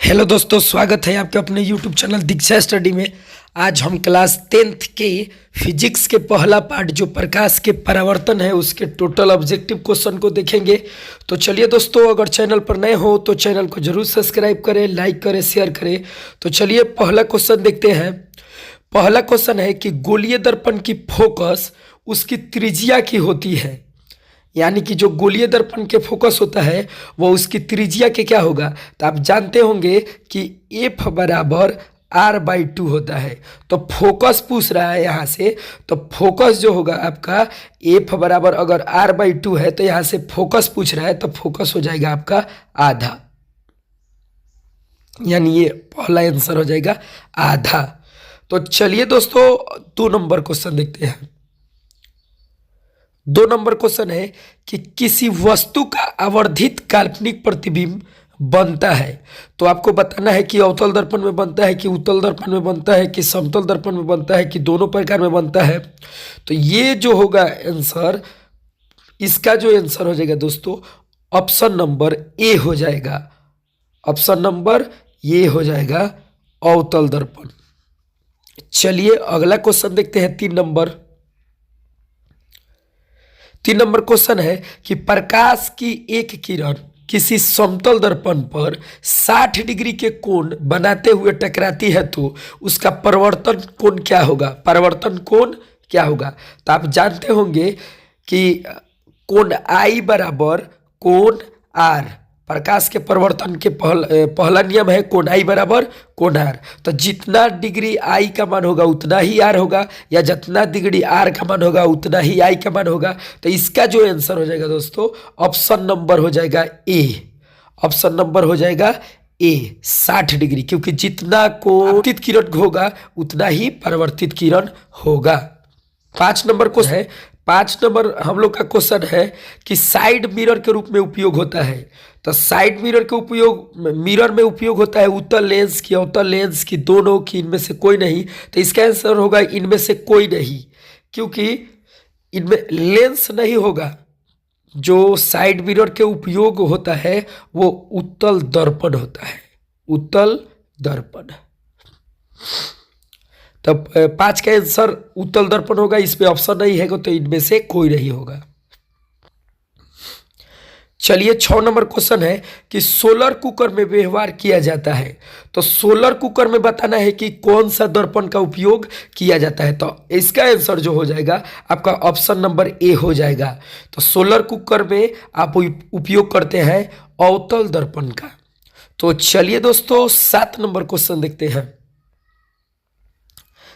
Hello दोस्तों, स्वागत है आपके अपने यूट्यूब चैनल दीक्षा स्टडी में। आज हम क्लास 10th के फिजिक्स के पहला पार्ट जो प्रकाश के परावर्तन है उसके टोटल ऑब्जेक्टिव क्वेश्चन को देखेंगे। तो चलिए दोस्तों, अगर चैनल पर नए हो तो चैनल को जरूर सब्सक्राइब करें, लाइक करें, शेयर करें। तो चलिए पहला क्वेश्चन देखते हैं। पहला क्वेश्चन है कि गोलीय दर्पण की फोकस उसकी त्रिज्या की होती है, यानी कि जो गोलीय दर्पण के फोकस होता है वो उसकी त्रिज्या के क्या होगा। तो आप जानते होंगे कि एफ बराबर r/2 होता है। तो फोकस पूछ रहा है यहाँ से, तो फोकस जो होगा आपका एफ बराबर अगर r/2 है तो यहाँ से फोकस पूछ रहा है तो फोकस हो जाएगा आपका आधा, यानी ये पहला आंसर हो जाएगा आधा। तो चलिए दोस्तों 2 नंबर क्वेश्चन देखते हैं। 2 नंबर क्वेश्चन है कि किसी वस्तु का आवर्धित काल्पनिक प्रतिबिंब बनता है। तो आपको बताना है कि अवतल दर्पण में बनता है कि उत्तल दर्पण में बनता है कि समतल दर्पण में बनता है कि दोनों प्रकार में बनता है। तो ये जो होगा आंसर, इसका जो आंसर हो जाएगा दोस्तों ऑप्शन नंबर ए हो जाएगा। ऑप्शन नंबर ये हो जाएगा अवतल दर्पण। चलिए अगला क्वेश्चन देखते हैं। 3 नंबर क्वेश्चन है कि प्रकाश की एक किरण किसी समतल दर्पण पर 60 डिग्री के कोण बनाते हुए टकराती है तो उसका परावर्तन कोण क्या होगा। परावर्तन कोण क्या होगा, तो आप जानते होंगे कि कोण आई बराबर कोण आर। प्रकाश के परिवर्तन के पहला नियम है कोण आई बराबर कोण आर। तो जितना डिग्री आई का मान होगा उतना ही आर होगा, या जितना डिग्री आर का मान होगा उतना ही आई का मान होगा। तो इसका जो आंसर हो जाएगा दोस्तों ऑप्शन नंबर हो जाएगा ए। ऑप्शन नंबर हो जाएगा ए 60 डिग्री, क्योंकि जितना कोणित किरण होगा उतना ही परावर्तित किरण होगा। 5 नंबर को है। 5 नंबर हम लोग का क्वेश्चन है कि साइड मिरर के रूप में उपयोग होता है। तो साइड मिरर के मिरर में उपयोग होता है उत्तल लेंस की, अवतल लेंस की, दोनों की, इनमें से कोई नहीं। तो इसका आंसर होगा इनमें से कोई नहीं, क्योंकि इनमें लेंस नहीं होगा। जो साइड मिरर के उपयोग होता है वो उत्तल दर्पण होता है, उत्तल दर्पण। तब 5 का आंसर उत्तल दर्पण होगा। इस पे ऑप्शन नहीं है तो इनमें से कोई नहीं होगा। चलिए 6 नंबर क्वेश्चन है कि सोलर कुकर में व्यवहार किया जाता है। तो सोलर कुकर में बताना है कि कौन सा दर्पण का उपयोग किया जाता है। तो इसका आंसर जो हो जाएगा आपका ऑप्शन नंबर ए हो जाएगा। तो सोलर कुकर में आप उपयोग करते हैं अवतल दर्पण का। तो चलिए दोस्तों 7 नंबर क्वेश्चन देखते हैं।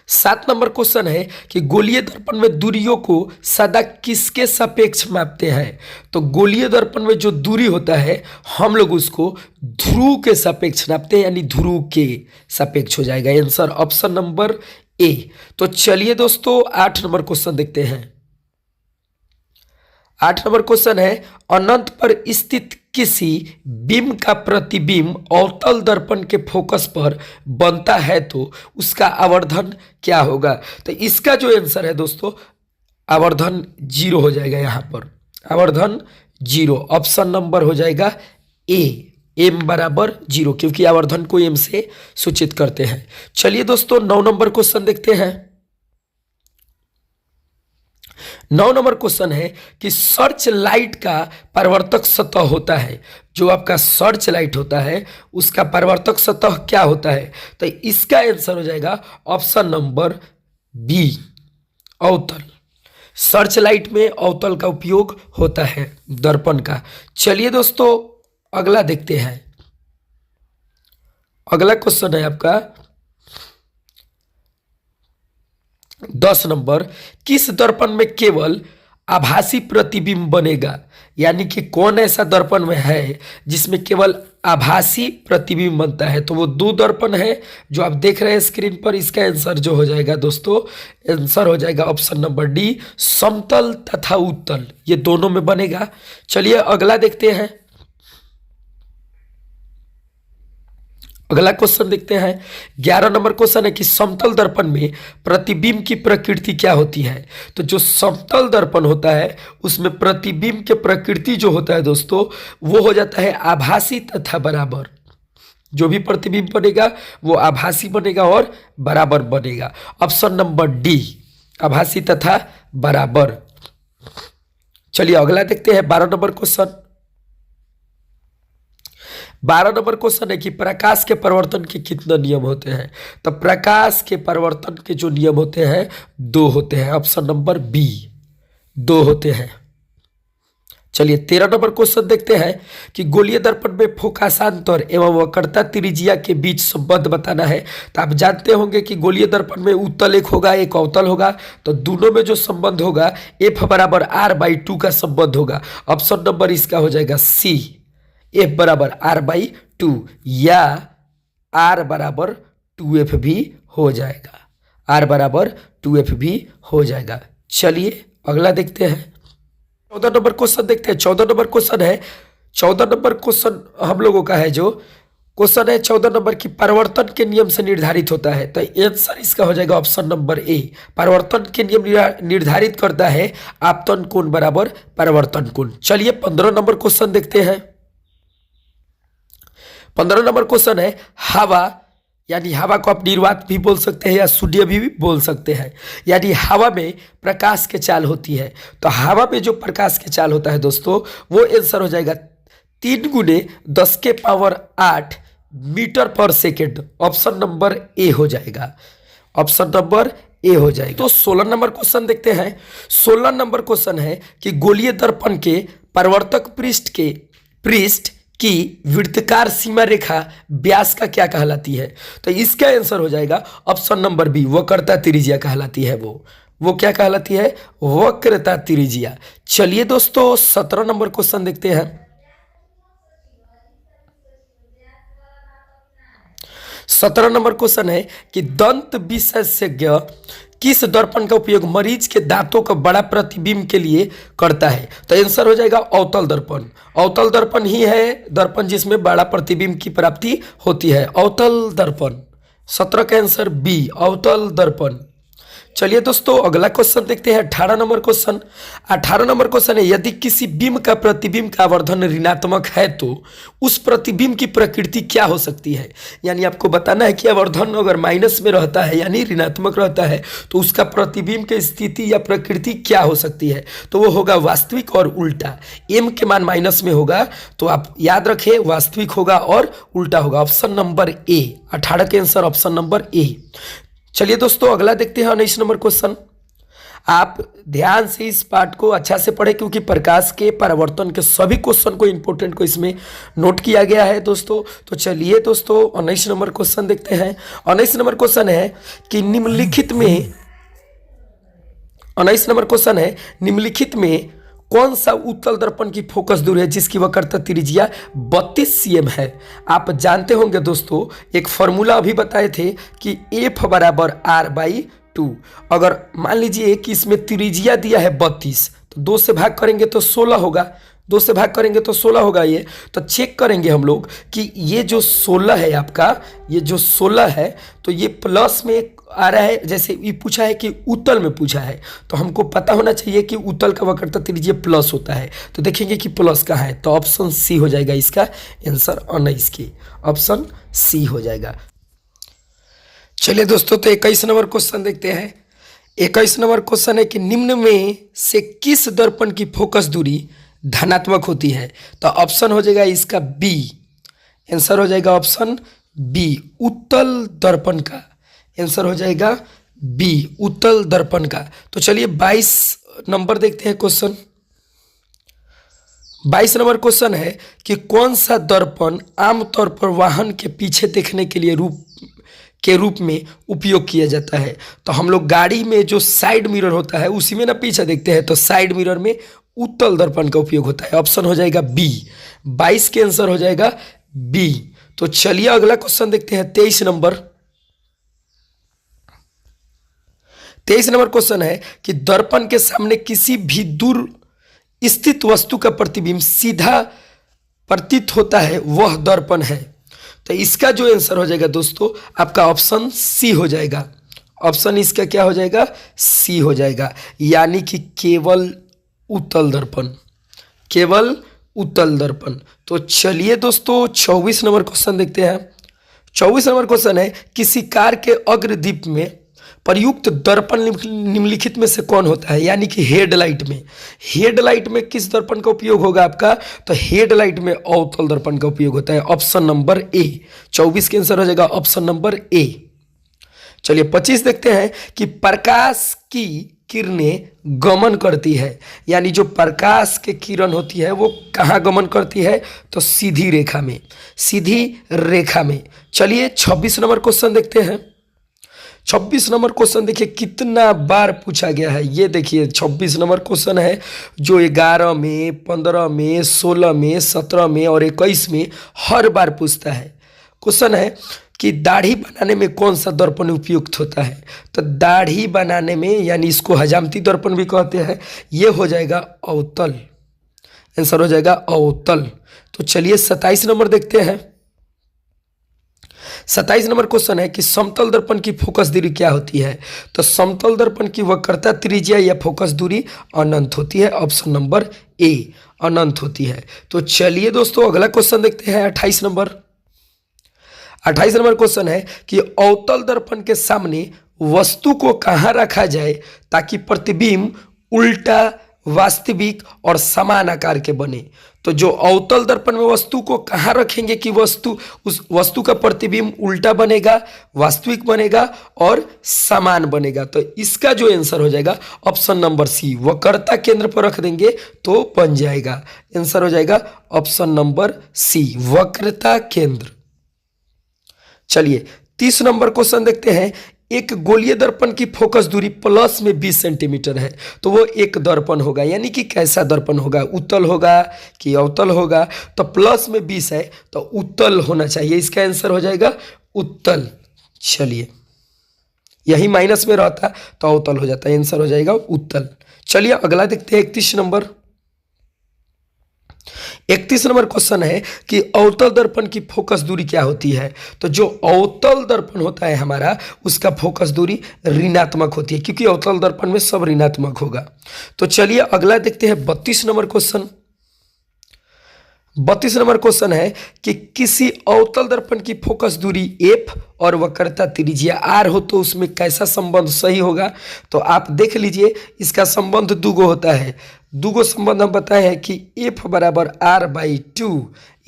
7 नंबर क्वेश्चन है कि गोलीय दर्पण में दूरियों को सदा किसके सापेक्ष मापते हैं। तो गोलीय दर्पण में जो दूरी होता है हम लोग उसको ध्रुव के सापेक्ष नापते हैं, यानी ध्रुव के सापेक्ष हो जाएगा आंसर ऑप्शन नंबर ए। तो चलिए दोस्तों 8 नंबर क्वेश्चन देखते हैं। 8 नंबर क्वेश्चन है अनंत पर स्थित किसी बिंब का प्रतिबिंब अवतल दर्पण के फोकस पर बनता है तो उसका आवर्धन क्या होगा। तो इसका जो आंसर है दोस्तों आवर्धन 0 हो जाएगा। यहाँ पर आवर्धन 0, ऑप्शन नंबर हो जाएगा ए, एम बराबर 0, क्योंकि आवर्धन को एम से सूचित करते हैं। चलिए दोस्तों 9 नंबर क्वेश्चन देखते हैं। 9 नंबर क्वेश्चन है कि सर्च लाइट का परावर्तक सतह होता है। जो आपका सर्च लाइट होता है उसका परावर्तक सतह क्या होता है। तो इसका आंसर हो जाएगा ऑप्शन नंबर बी, अवतल। सर्च लाइट में अवतल का उपयोग होता है दर्पण का। चलिए दोस्तों अगला देखते हैं। अगला क्वेश्चन है आपका 10 नंबर, किस दर्पण में केवल आभासी प्रतिबिंब बनेगा। यानी कि कौन ऐसा दर्पण में है जिसमें केवल आभासी प्रतिबिंब बनता है। तो वो 2 दर्पण है जो आप देख रहे हैं स्क्रीन पर। इसका आंसर जो हो जाएगा दोस्तों आंसर हो जाएगा ऑप्शन नंबर डी, समतल तथा उत्तल, ये दोनों में बनेगा। चलिए अगला देखते हैं। अगला क्वेश्चन देखते हैं। 11 नंबर क्वेश्चन है कि समतल दर्पण में प्रतिबिंब की प्रकृति क्या होती है। तो जो समतल दर्पण होता है उसमें प्रतिबिंब के प्रकृति जो होता है दोस्तों वो हो जाता है आभासी तथा बराबर। जो भी प्रतिबिंब बनेगा वो आभासी बनेगा और बराबर बनेगा। ऑप्शन नंबर डी, आभासी तथा बराबर। चलिए अगला देखते हैं 12 नंबर क्वेश्चन। 12 नंबर क्वेश्चन है कि प्रकाश के परिवर्तन के कितने नियम होते हैं। तो प्रकाश के परिवर्तन के जो नियम होते हैं 2 होते हैं। ऑप्शन नंबर बी, 2 होते हैं। चलिए 13 नंबर क्वेश्चन देखते हैं कि गोलीय दर्पण में फोकासांतर एवं वक्रता त्रिज्या के बीच संबंध बताना है। तो आप जानते होंगे कि गोलीय दर्पण में उत्तल एक होगा, एक अवतल होगा, तो दोनों में जो संबंध होगा F बराबर R/2 का संबंध होगा। ऑप्शन नंबर इसका हो जाएगा सी, F बराबर R/2 या R बराबर 2F भी हो जाएगा, R बराबर 2F भी हो जाएगा। चलिए अगला देखते हैं 14 नंबर क्वेश्चन देखते हैं। 14 नंबर क्वेश्चन है, 14 नंबर क्वेश्चन हम लोगों का है जो क्वेश्चन है 14 नंबर की परिवर्तन के नियम से निर्धारित होता है। तो आंसर इसका हो जाएगा ऑप्शन नंबर ए, परिवर्तन के नियम निर्धारित करता है आपतन कोण बराबर परिवर्तन कोण। चलिए 15 नंबर क्वेश्चन देखते हैं। 15 नंबर क्वेश्चन है हवा, यानी हवा को आप निर्वात भी बोल सकते हैं या शून्य भी बोल सकते हैं। यानी हवा में प्रकाश के चाल होती है। तो हवा में जो प्रकाश के चाल होता है दोस्तों वो आंसर हो जाएगा 3 × 10⁸ मीटर पर सेकेंड। ऑप्शन नंबर ए हो जाएगा, ऑप्शन नंबर ए हो जाएगा। तो 16 नंबर क्वेश्चन देखते हैं। 16 नंबर क्वेश्चन है कि गोलीय दर्पण के परावर्तक पृष्ठ की वृत्ताकार सीमा रेखा व्यास का क्या कहलाती है। तो इसका आंसर हो जाएगा ऑप्शन नंबर बी, वक्रता त्रिज्या कहलाती है। वो क्या कहलाती है, वक्रता त्रिज्या। चलिए दोस्तों 17 नंबर क्वेश्चन देखते हैं। 17 नंबर क्वेश्चन है कि दंत विशेषज्ञ किस दर्पण का उपयोग मरीज के दांतों का बड़ा प्रतिबिंब के लिए करता है। तो आंसर हो जाएगा अवतल दर्पण। अवतल दर्पण ही है दर्पण जिसमें बड़ा प्रतिबिंब की प्राप्ति होती है, अवतल दर्पण। 17 का आंसर बी, अवतल दर्पण। चलिए दोस्तों अगला क्वेश्चन देखते हैं 18 नंबर क्वेश्चन। 18 नंबर क्वेश्चन है यदि किसी बिंब का प्रतिबिंब का आवर्धन ऋणात्मक है तो उस प्रतिबिंब की प्रकृति क्या हो सकती है। यानी आपको बताना है कि आवर्धन अगर माइनस में रहता है यानी ऋणात्मक रहता है तो उसका प्रतिबिंब की स्थिति या प्रकृति क्या हो सकती है। तो वो होगा वास्तविक और उल्टा। m के मान माइनस में होगा तो आप याद रखें वास्तविक होगा और उल्टा होगा। ऑप्शन नंबर ए, 18 के आंसर ऑप्शन नंबर ए। चलिए दोस्तों अगला देखते हैं 19 नंबर क्वेश्चन। आप ध्यान से इस पार्ट को अच्छा से पढ़ें क्योंकि प्रकाश के परावर्तन के सभी क्वेश्चन को इंपॉर्टेंट को इसमें नोट किया गया है दोस्तों। तो चलिए दोस्तों 19 नंबर क्वेश्चन देखते हैं। 19 नंबर क्वेश्चन है कि निम्नलिखित में 19 नंबर क्वेश्चन है निम्नलिखित में कौन सा उत्तल दर्पण की फोकस दूरी है जिसकी वक्रता त्रिज्या 32 cm है। आप जानते होंगे दोस्तों एक फॉर्मूला अभी बताए थे कि F बराबर R/2। अगर मान लीजिए कि इसमें त्रिज्या दिया है 32 तो 2 से भाग करेंगे तो 16 होगा, 2 से भाग करेंगे तो 16 होगा। ये तो चेक करेंगे हम लोग कि ये जो 16 है आपका, ये जो 16 है तो ये प्लस में आ रहा है। जैसे ये पूछा है कि उत्तल में पूछा है तो हमको पता होना चाहिए कि उत्तल का वक्रता त्रिज्या प्लस होता है। तो देखेंगे कि प्लस का है तो ऑप्शन सी हो जाएगा इसका आंसर 19 की, ऑप्शन सी हो जाएगा। चलिए दोस्तों तो 21 नंबर क्वेश्चन देखते हैं। 21 नंबर क्वेश्चन है कि निम्न में से किस दर्पण की फोकस दूरी धनात्मक होती है। तो ऑप्शन हो जाएगा इसका बी, आंसर हो जाएगा ऑप्शन बी, उत्तल दर्पण का आंसर हो जाएगा बी, उत्तल दर्पण का। तो चलिए 22 नंबर देखते हैं क्वेश्चन। 22 नंबर क्वेश्चन है कि कौन सा दर्पण आमतौर पर वाहन के पीछे देखने के लिए रूप में उपयोग किया जाता है। तो हम लोग गाड़ी में जो साइड मिरर होता है उसी में ना पीछे देखते हैं तो साइड मिरर में उत्तल दर्पण का उपयोग होता है। ऑप्शन हो जाएगा बी, 22 के आंसर हो जाएगा बी। तो चलिए अगला क्वेश्चन देखते हैं 23 नंबर। 23 नंबर क्वेश्चन है कि दर्पण के सामने किसी भी दूर स्थित वस्तु का प्रतिबिंब सीधा प्रतीत होता है वह दर्पण है। तो इसका जो आंसर हो जाएगा दोस्तों आपका ऑप्शन सी हो जाएगा। ऑप्शन इसका क्या हो जाएगा, सी हो जाएगा, यानी कि केवल उत्तल दर्पण, केवल उत्तल दर्पण। तो चलिए दोस्तों 24 नंबर क्वेश्चन देखते हैं। 24 नंबर क्वेश्चन है, किसी कार के अग्रदीप में प्रयुक्त दर्पण निम्नलिखित में से कौन होता है? यानी कि हेडलाइट में किस दर्पण का उपयोग होगा आपका? तो हेडलाइट में अवतल दर्पण का उपयोग होता है। ऑप्शन नंबर ए, 24 के आंसर हो जाएगा ऑप्शन नंबर ए। चलिए 25 देखते हैं कि प्रकाश की किरणें गमन करती है, यानी जो प्रकाश की किरण होती है वो कहाँ गमन करती है? तो सीधी रेखा में। चलिए 26 नंबर क्वेश्चन देखते हैं। 26 नंबर क्वेश्चन देखिए कितना बार पूछा गया है। ये देखिए 26 नंबर क्वेश्चन है जो 11 में, 15 में, 16 में, 17 में और 21 में हर बार पूछता है। क्वेश्चन है कि दाढ़ी बनाने में कौन सा दर्पण उपयुक्त होता है? तो दाढ़ी बनाने में, यानी इसको हजामती दर्पण भी कहते हैं, ये हो जाएगा अवतल। आंसर हो जाएगा अवतल। तो चलिए 27 नंबर देखते हैं। 27 नंबर क्वेश्चन है कि समतल दर्पण की फोकस दूरी क्या होती है? तो समतल दर्पण की वक्रता, त्रिज्या या फोकस दूरी अनंत होती है। ऑप्शन नंबर ए, अनंत होती है। तो चलिए दोस्तों अगला क्वेश्चन देखते हैं 28 नंबर। 28 नंबर क्वेश्चन है कि अवतल दर्पण के सामने वस्तु को कहाँ रखा जाए ताकि प्रतिबिंब उल्टा, वास्तविक और समान आकार के बने? तो जो अवतल दर्पण में वस्तु को कहाँ रखेंगे कि उस वस्तु का प्रतिबिंब उल्टा बनेगा, वास्तविक बनेगा और समान बनेगा? तो इसका जो आंसर हो जाएगा ऑप्शन नंबर सी, वक्रता केंद्र पर रख देंगे तो बन जाएगा। आंसर हो जाएगा ऑप्शन नंबर सी, वक्रता केंद्र। चलिए 30 नंबर क्वेश्चन देखते हैं। एक गोलीय दर्पण की फोकस दूरी प्लस में 20 सेंटीमीटर है, तो वो एक दर्पण होगा, यानी कि कैसा दर्पण होगा? उत्तल होगा कि अवतल होगा? तो प्लस में 20 है तो उत्तल होना चाहिए, इसका आंसर हो जाएगा उत्तल। चलिए यही माइनस में रहता तो अवतल हो जाता है, आंसर हो जाएगा उत्तल। चलिए अगला देखते हैं 31 नंबर। 31 नंबर क्वेश्चन है कि अवतल दर्पण की फोकस दूरी क्या होती है? तो जो अवतल दर्पण होता है हमारा, उसका फोकस दूरी ऋणात्मक होती है, क्योंकि अवतल दर्पण में सब ऋणात्मक होगा। तो चलिए अगला देखते हैं 32 नंबर क्वेश्चन। 32 नंबर क्वेश्चन है कि किसी अवतल दर्पण की फोकस दूरी f और वक्रता त्रिज्या r हो तो उसमें कैसा संबंध सही होगा? तो आप देख लीजिए, इसका संबंध दूगो होता है। दूगो संबंध हम बताए हैं कि f बराबर r/2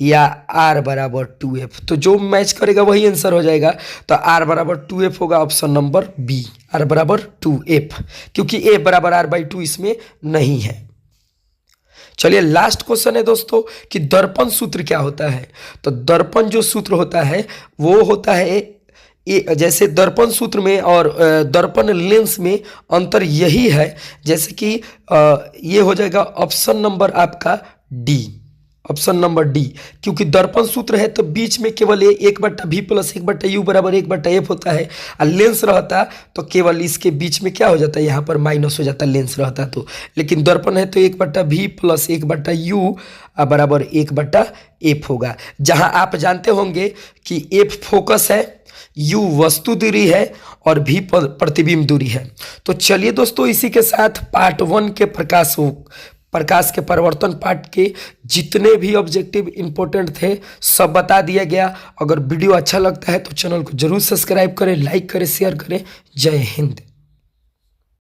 या r बराबर 2f। तो जो मैच करेगा वही आंसर हो जाएगा। तो r बराबर 2f होगा ऑप्शन नंबर बी, r बराबर 2f, क्योंकि f बराबर r/2 इसमें नहीं है। चलिए लास्ट क्वेश्चन है दोस्तों कि दर्पण सूत्र क्या होता है? तो दर्पण जो सूत्र होता है वो होता है जैसे दर्पण सूत्र में और दर्पण लेंस में अंतर यही है, जैसे कि ये हो जाएगा ऑप्शन नंबर आपका डी, ऑप्शन नंबर डी, क्योंकि दर्पण सूत्र है तो बीच में केवल 1/v + 1/u बराबर 1/f होता है। और लेंस रहता तो केवल इसके बीच में क्या हो जाता है, यहाँ पर माइनस हो जाता लेंस रहता तो। लेकिन दर्पण है तो 1/v + 1/u बराबर 1/f होगा, जहाँ आप जानते होंगे कि f फोकस है, u वस्तु दूरी है और v प्रतिबिंब दूरी है। तो चलिए दोस्तों इसी के साथ पार्ट 1 के प्रकाश के परिवर्तन पार्ट के जितने भी ऑब्जेक्टिव इंपॉर्टेंट थे सब बता दिया गया। अगर वीडियो अच्छा लगता है तो चैनल को जरूर सब्सक्राइब करें, लाइक करें, शेयर करें। जय हिंद।